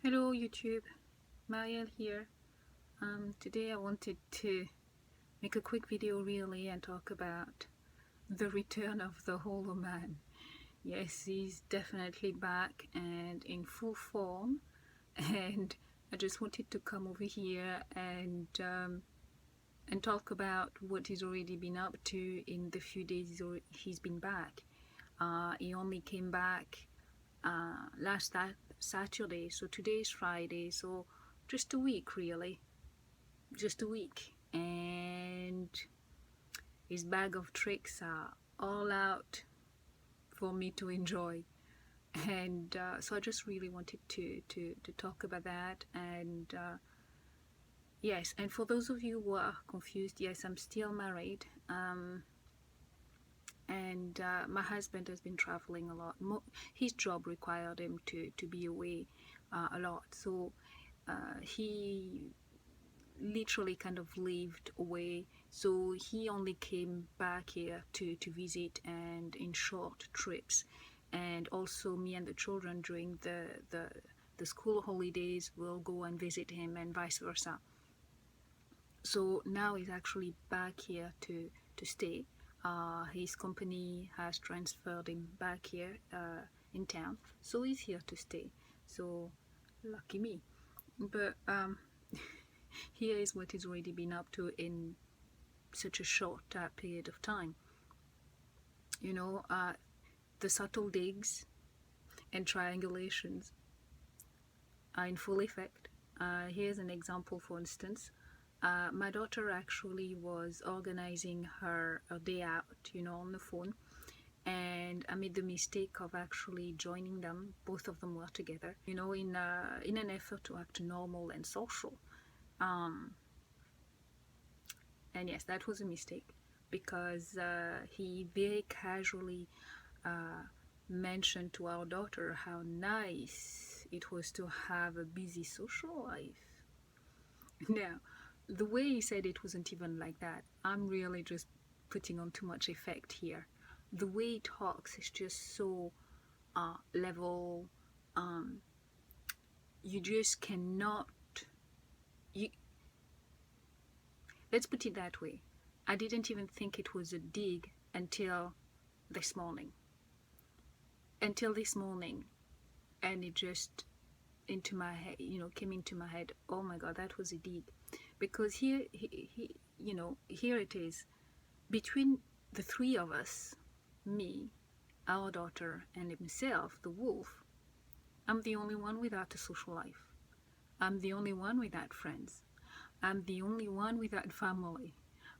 Hello YouTube, Marielle here. Today I wanted to make a quick video really and talk about the return of the Hollow Man. Yes, he's definitely back and in full form, and I just wanted to come over here and talk about what he's already been up to in the few days he's been back. He only came back last Saturday, so today is Friday, so just a week really, just a week, and his bag of tricks are all out for me to enjoy. And so I just really wanted to talk about that. And yes, and for those of you who are confused, yes, I'm still married, and my husband has been traveling a lot. His job required him to be away a lot, so he literally kind of lived away, so he only came back here to visit and in short trips. And also me and the children during the school holidays will go and visit him, and vice versa. So now he's actually back here to stay. His company has transferred him back here in town, so he's here to stay. So lucky me. But here is what he's already been up to in such a short period of time. You know, the subtle digs and triangulations are in full effect. Here's an example, for instance. My daughter actually was organizing her day out, you know, on the phone, and I made the mistake of actually joining them. Both of them were together, you know, in an effort to act normal and social. And yes, that was a mistake, because he very casually mentioned to our daughter how nice it was to have a busy social life. Now, the way he said it wasn't even like that. I'm really just putting on too much effect here. The way he talks is just so level. You just cannot. Let's put it that way. I didn't even think it was a dig until this morning. And it just into my head, you know, came into my head. Oh my God, that was a dig. Because here, you know, here it is. Between the three of us, me, our daughter, and himself, the wolf, I'm the only one without a social life. I'm the only one without friends. I'm the only one without family.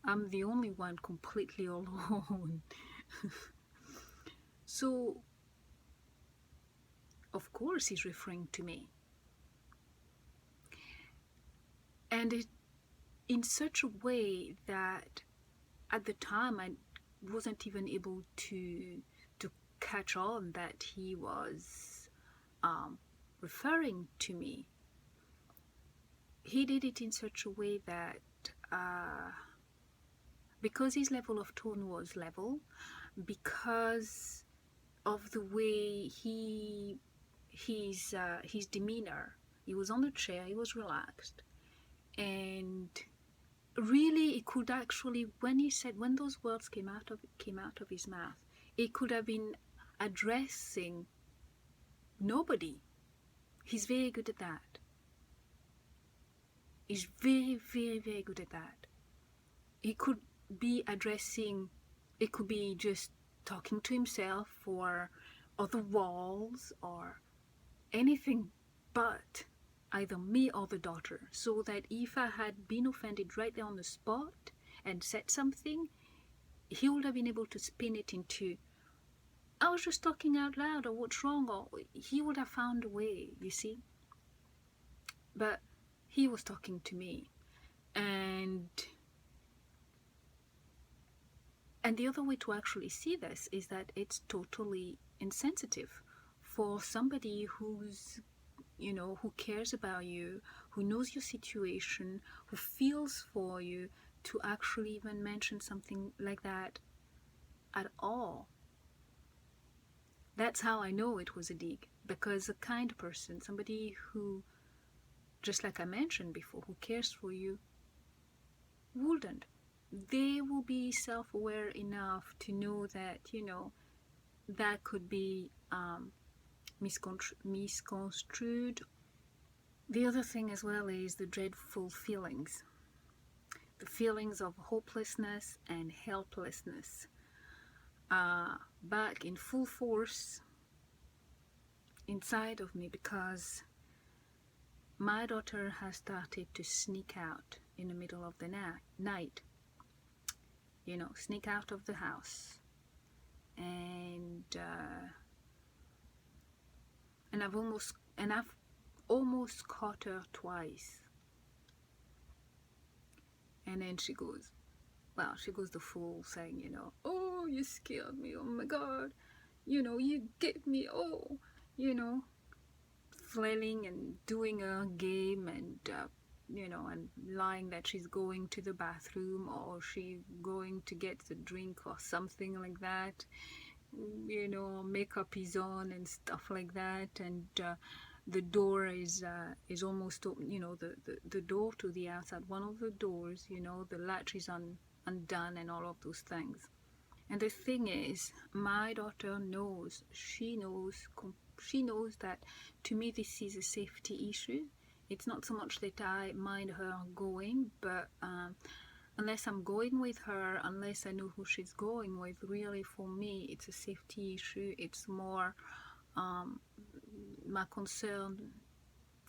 I'm the only one completely alone. So, of course, he's referring to me. And it in such a way that at the time I wasn't even able to catch on that he was referring to me. He did it in such a way that because his level of tone was level, because of the way his demeanor, he was on the chair, he was relaxed, and really it could actually, when those words came out of his mouth, it could have been addressing nobody. He's very good at that. He's very, very, very good at that. He could be addressing, it could be just talking to himself or the walls or anything but either me or the daughter, so that if I had been offended right there on the spot and said something, he would have been able to spin it into, I was just talking out loud, or what's wrong, or he would have found a way, you see. But he was talking to me, and the other way to actually see this is that it's totally insensitive for somebody who's, you know, who cares about you, who knows your situation, who feels for you, to actually even mention something like that at all. That's how I know it was a dig. because a kind person, somebody who, just like I mentioned before, who cares for you, wouldn't. They will be self-aware enough to know that, that could be misconstrued. The other thing as well is the dreadful feelings. The feelings of hopelessness and helplessness are back in full force inside of me, because my daughter has started to sneak out in the middle of the night, sneak out of the house, and I've almost caught her twice, and then she goes the fool, saying, oh, you scared me, oh my god, you get me, oh, flailing and doing a game, and and lying that she's going to the bathroom, or she's going to get the drink or something like that, makeup is on and stuff like that, and the door is almost open, the door to the outside, one of the doors, the latch is undone, and all of those things. And the thing is, my daughter knows, she knows that to me this is a safety issue. It's not so much that I mind her going, but unless I'm going with her, unless I know who she's going with, really for me it's a safety issue. It's more my concern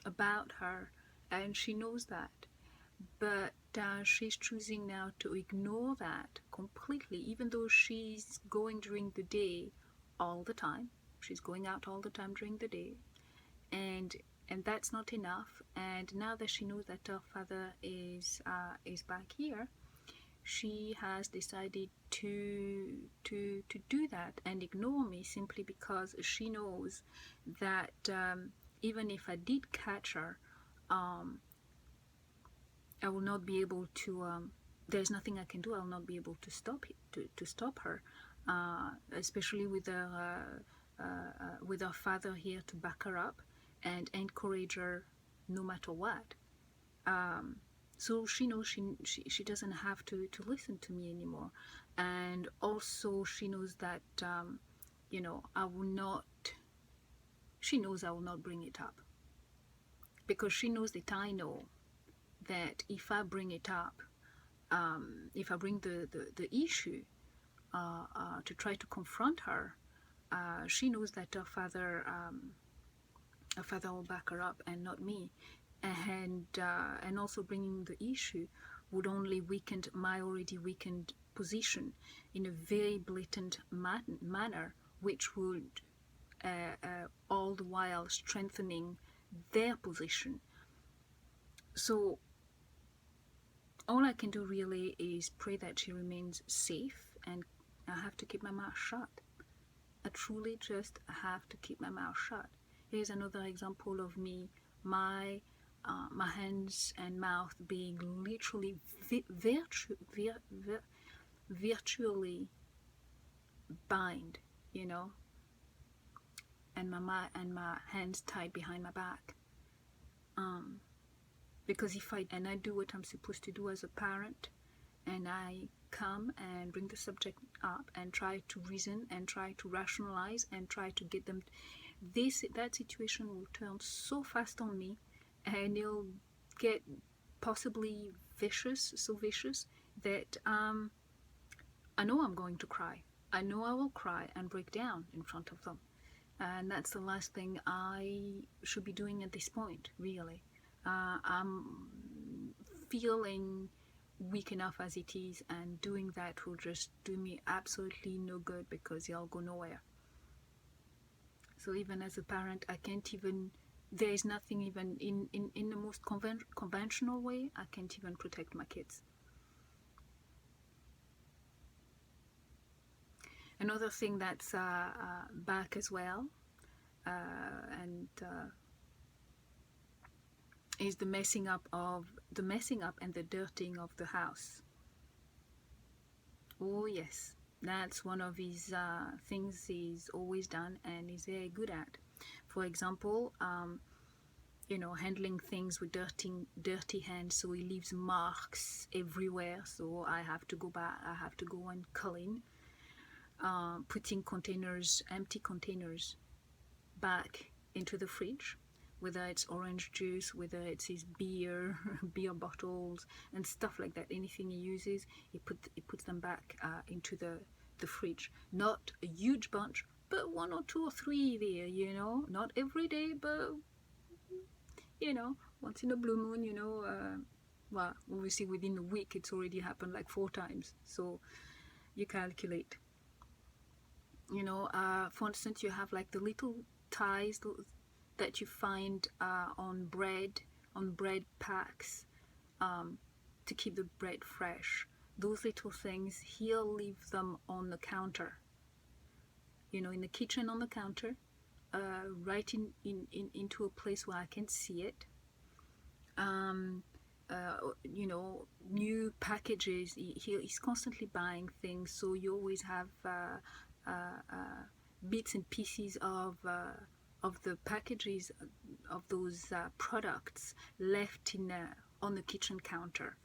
about her, and she knows that. But she's choosing now to ignore that completely, even though she's going during the day all the time. She's going out all the time during the day, and that's not enough. And now that she knows that her father is back here, she has decided to do that and ignore me, simply because she knows that even if I did catch her, I will not be able to. There's nothing I can do. I will not be able to stop her, especially with her father here to back her up and encourage her no matter what. So she knows she doesn't have to listen to me anymore, and also she knows that I will not. She knows I will not bring it up, because she knows that I know that if I bring it up, if I bring the issue to try to confront her, she knows that her father will back her up and not me, and also bringing the issue would only weaken my already weakened position in a very blatant manner, which would all the while strengthening their position. So all I can do really is pray that she remains safe, and I have to keep my mouth shut. I truly just have to keep my mouth shut. Here's another example of me, my hands and mouth being literally virtually bind, and my hands tied behind my back. Because if I do what I'm supposed to do as a parent, and I come and bring the subject up and try to reason and try to rationalize and try to get them, that situation will turn so fast on me, and it'll get possibly so vicious that I know I'm going to cry. I know I will cry and break down in front of them, and that's the last thing I should be doing at this point, really. I'm feeling weak enough as it is, and doing that will just do me absolutely no good, because I'll go nowhere. So even as a parent, I can't even, there is nothing even in the most conventional way, I can't even protect my kids. Another thing that's back as well, is the messing up and the dirtying of the house. Oh yes, that's one of his things he's always done and is very good at. For example, you know, handling things with dirty hands, so he leaves marks everywhere, so I have to go back, I have to go and clean. Putting containers, empty containers, back into the fridge, whether it's orange juice, whether it's his beer beer bottles and stuff like that, anything he uses, he puts them back into the fridge. Not a huge bunch, but 1 or 2 or 3 there, you know, not every day, but you know, once in a blue moon, you know. Well, obviously within a week it's already happened like 4 times, so you calculate, you know. For instance, you have like the little ties that you find on bread packs, to keep the bread fresh. Those little things, he'll leave them on the counter, you know, in the kitchen, on the counter, right into a place where I can see it. You know, new packages, he's constantly buying things, so you always have bits and pieces of the packages of those products left on the kitchen counter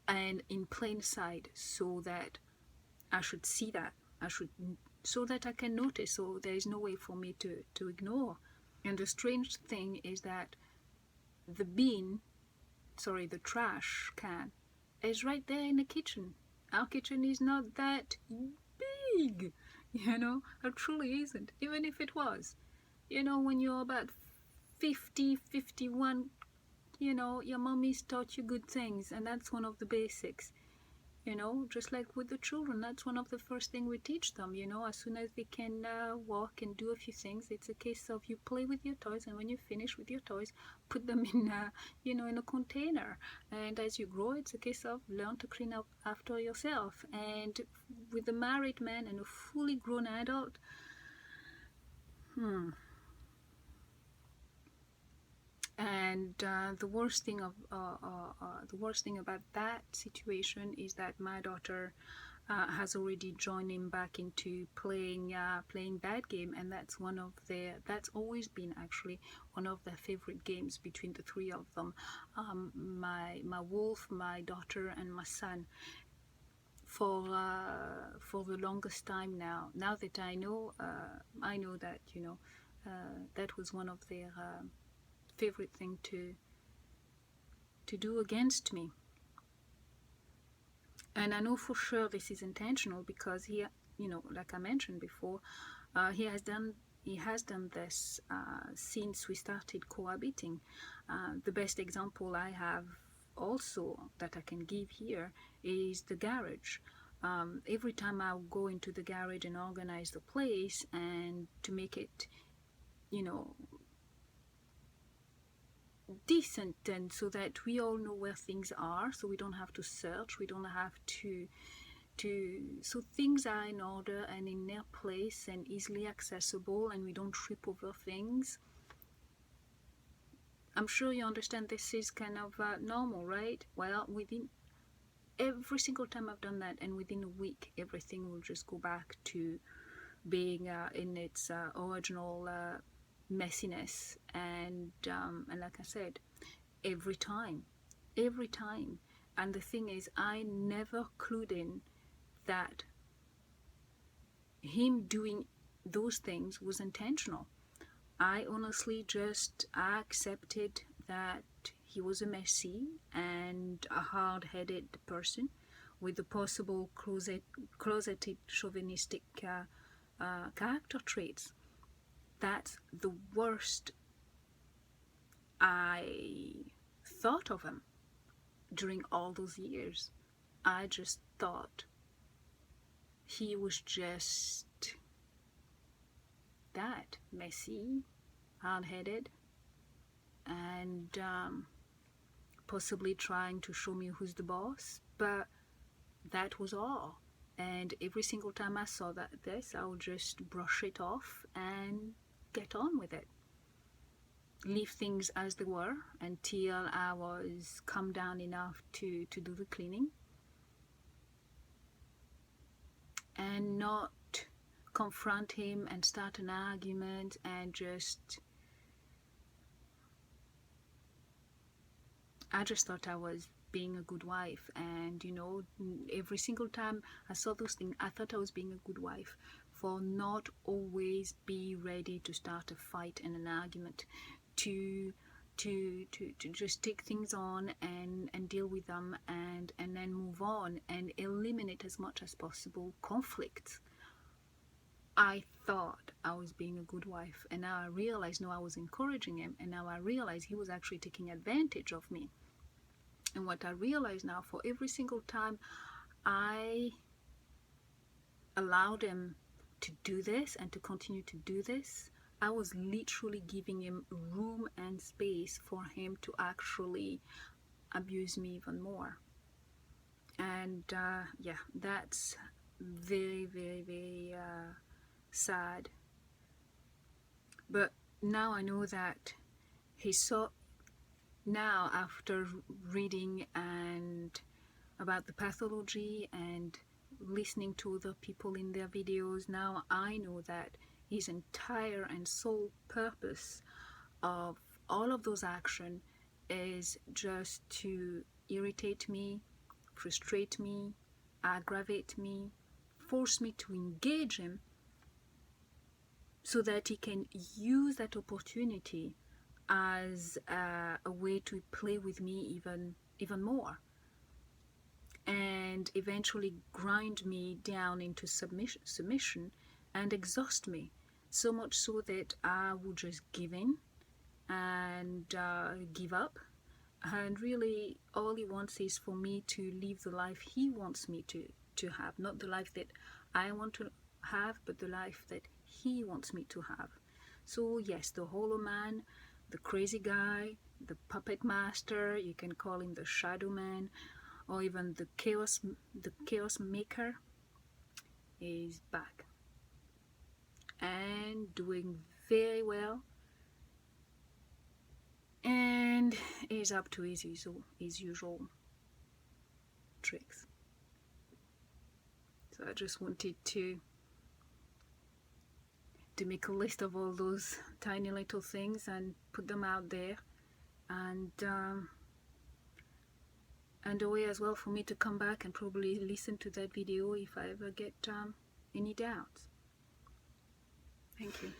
and in plain sight, so that I should see that, so that I can notice, so there is no way for me to ignore. And the strange thing is that the trash can is right there in the kitchen. Our kitchen is not that big, you know, it truly isn't, even if it was. You know, when you're about 50, 51, you know, your mommy's taught you good things, and that's one of the basics. You know, just like with the children, that's one of the first things we teach them, you know. As soon as they can walk and do a few things, it's a case of you play with your toys, and when you finish with your toys, put them in you know, in a container. And as you grow, it's a case of learn to clean up after yourself. And with a married man and a fully grown adult, and the worst thing about that situation is that my daughter has already joined him back into playing that game, and that's always been actually one of their favorite games between the 3 of them, my wolf, my daughter, and my son, for the longest time now. Now that I know that, you know, that was one of their favorite thing to do against me. And I know for sure this is intentional, because he, you know, like I mentioned before, he has done this since we started cohabiting. The best example I have also that I can give here is the garage. Every time I go into the garage and organize the place and to make it, you know, decent, and so that we all know where things are, so we don't have to search, we don't have to so things are in order and in their place and easily accessible, and we don't trip over things. I'm sure you understand this is kind of normal, right? Well, within every single time I've done that, and within a week everything will just go back to being in its original messiness. And like I said, every time. And the thing is, I never clued in that him doing those things was intentional. I honestly just accepted that he was a messy and a hard-headed person with the possible closeted chauvinistic character traits. That's the worst I thought of him during all those years. I just thought he was just that messy, hard-headed, and possibly trying to show me who's the boss, but that was all. And every single time I saw this, I would just brush it off and get on with it. Leave things as they were until I was calmed down enough to do the cleaning, and not confront him and start an argument and I just thought I was being a good wife. And you know, every single time I saw those things, I thought I was being a good wife for not always be ready to start a fight and an argument, to just take things on and deal with them and then move on and eliminate as much as possible conflicts. I thought I was being a good wife, and now I realize, no, I was encouraging him, and now I realize he was actually taking advantage of me. And what I realize now, for every single time I allowed him to do this and to continue to do this, I was literally giving him room and space for him to actually abuse me even more. And yeah, that's very, very, very sad. But now I know that he saw, now after reading and about the pathology and listening to other people in their videos, now I know that his entire and sole purpose of all of those actions is just to irritate me, frustrate me, aggravate me, force me to engage him so that he can use that opportunity as a way to play with me even more, and eventually grind me down into submission and exhaust me, so much so that I would just give in and give up. And really all he wants is for me to live the life he wants me to have, not the life that I want to have, but the life that he wants me to have. So yes, the hollow man, the crazy guy, the puppet master, you can call him the shadow man, or even the chaos maker, is back and doing very well, and is up to his usual tricks. So I just wanted to make a list of all those tiny little things and put them out there, and a way as well for me to come back and probably listen to that video if I ever get any doubts. Thank you.